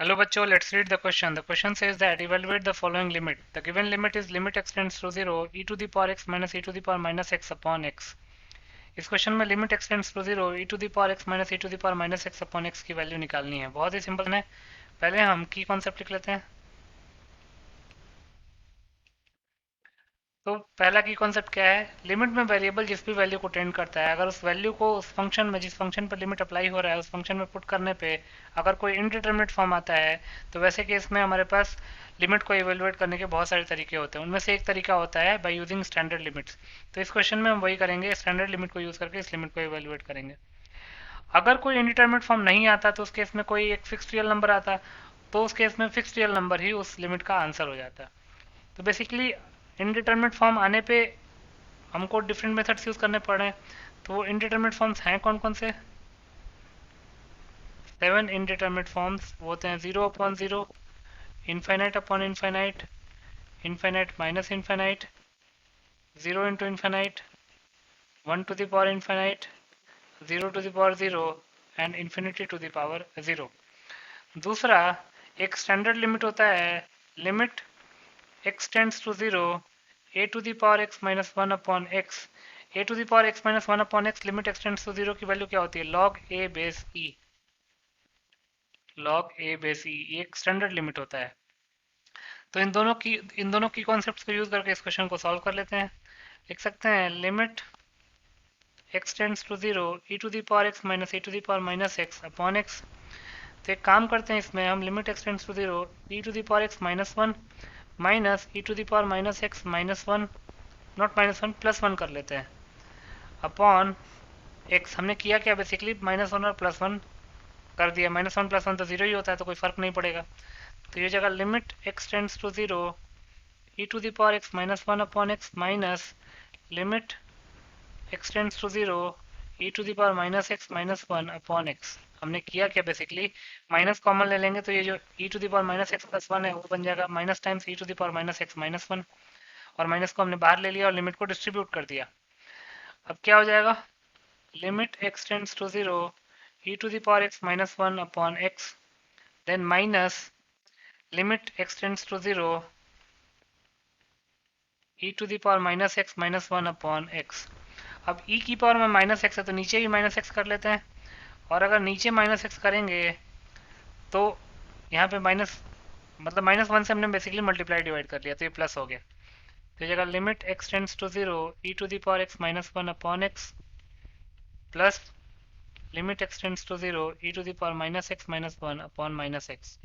Hello bachcho, let's read the question. The question says that evaluate the following limit. The given limit is limit extends to 0 e to the power x minus e to the power minus x upon x. इस question में limit extends to 0 e to the power x minus e to the power minus x upon x की value निकालनी है। बहुत ही simple है। पहले हम की कॉन्सेप्ट लिख लेते हैं। तो पहला की कॉन्सेप्ट क्या है, लिमिट में वेरिएबल जिस भी वैल्यू को टेंड करता है, अगर उस वैल्यू को उस फंक्शन में, जिस फंक्शन पर लिमिट अप्लाई हो रहा है, उस फंक्शन में पुट करने पे अगर कोई इनडिटरमिनेट फॉर्म आता है, तो वैसे केस में हमारे पास लिमिट को इवेलुएट करने के बहुत सारे तरीके होते हैं। उनमें से एक तरीका होता है बाय यूजिंग स्टैंडर्ड लिमिट्स। तो इस क्वेश्चन में हम वही करेंगे, स्टैंडर्ड लिमिट को यूज करके इस लिमिट को इवेलुएट करेंगे। अगर कोई इनडिटरमिनेट फॉर्म नहीं आता तो उस केस में कोई एक फिक्स्ड रियल नंबर आता, तो उस केस में फिक्स्ड रियल नंबर ही उस लिमिट का आंसर हो जाता। तो बेसिकली इनडिटरमिनेट फॉर्म आने पे हमको डिफरेंट मेथड्स यूज करने पड़ रहे हैं। तो वो इनडिटरमिनेट फॉर्म्स हैं कौन कौन से? 7 इनडिटरमिनेट फॉर्म्स होते हैं। 0 upon 0, infinite upon infinite, infinite minus infinite, 0 into infinite, 1 to the power infinite, 0 to the power 0 and infinity to the power 0। दूसरा एक स्टैंडर्ड लिमिट होता है, limit x tends to 0 a to the power x minus 1 upon x। a to the power x minus 1 upon x limit x tends to 0 की value क्या होती है? log a base e। log a base e ये एक standard limit होता है। तो इन दोनों की कॉन्सेप्ट्स को यूज करके इस क्वेश्चन को सॉल्व कर लेते हैं। लिख सकते हैं limit x tends to 0 e to the power x minus e to the power minus x upon x। तो एक काम करते हैं, इसमें हम limit x tends to 0 e to the power x minus 1 minus e to the power minus x minus 1, not minus 1 plus 1 कर लेते हैं, अपॉन x। हमने किया क्या, बेसिकली माइनस 1 और प्लस 1 कर दिया। माइनस 1 प्लस 1 तो 0 ही होता है, तो कोई फर्क नहीं पड़ेगा। तो ये जगह limit x tends to 0 e to the power x minus 1 upon x minus limit x tends to 0 e to the power minus x minus 1 upon x। हमने किया क्या, बेसिकली माइनस कॉमन ले लेंगे, तो ये जो e to the power minus x plus 1 है वो बन जाएगा minus times e to the power minus x minus 1, और माइनस को हमने बाहर ले लिया और लिमिट को डिस्ट्रीब्यूट कर दिया। अब क्या हो जाएगा, limit x tends to 0 e to the power x minus 1 upon x, then minus limit x tends to 0 e to the power minus x minus 1 upon x। अब e की पावर में माइनस एक्स है तो नीचे भी minus x कर लेते हैं, और अगर नीचे माइनस एक्स करेंगे तो यहाँ पे माइनस, मतलब माइनस 1 से हमने बेसिकली मल्टीप्लाई डिवाइड कर लिया, तो ये प्लस हो गया। तो जगह limit x tends to 0 e to the power x minus 1 upon x plus limit x tends to 0 e to the power minus x minus 1 upon minus x।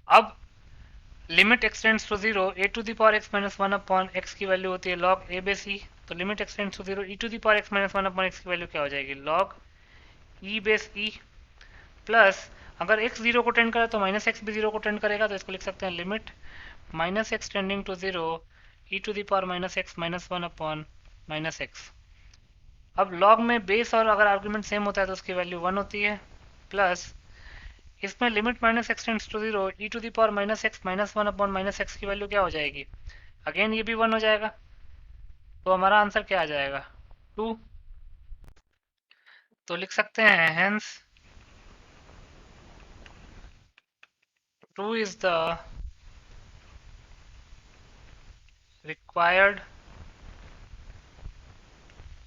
अब limit x tends to 0 a to the power x minus 1 upon x की value होती है log a base e। तो limit x tends to 0 e to the power x minus 1 upon x की value क्या हो जाएगी, log e base e, plus अगर x 0 को टेंड करे तो माइनस एक्स भी 0 को टेंड करेगा, तो इसको लिख सकते हैं limit minus x tending to 0 e to the power minus x minus 1 upon minus x. अब लॉग में बेस और अगर आर्गुमेंट सेम होता है तो उसकी वैल्यू 1 होती है, प्लस इसमें limit minus x tends to 0 e to the power minus x minus 1 upon minus x की वैल्यू क्या हो जाएगी, अगेन ये भी 1 हो जाएगा। तो हमारा आंसर क्या आ जाएगा, 2। तो लिख सकते हैं hence 2 is the required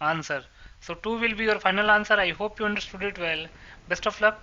answer. So 2 will be your final answer. I hope you understood it well. Best of luck.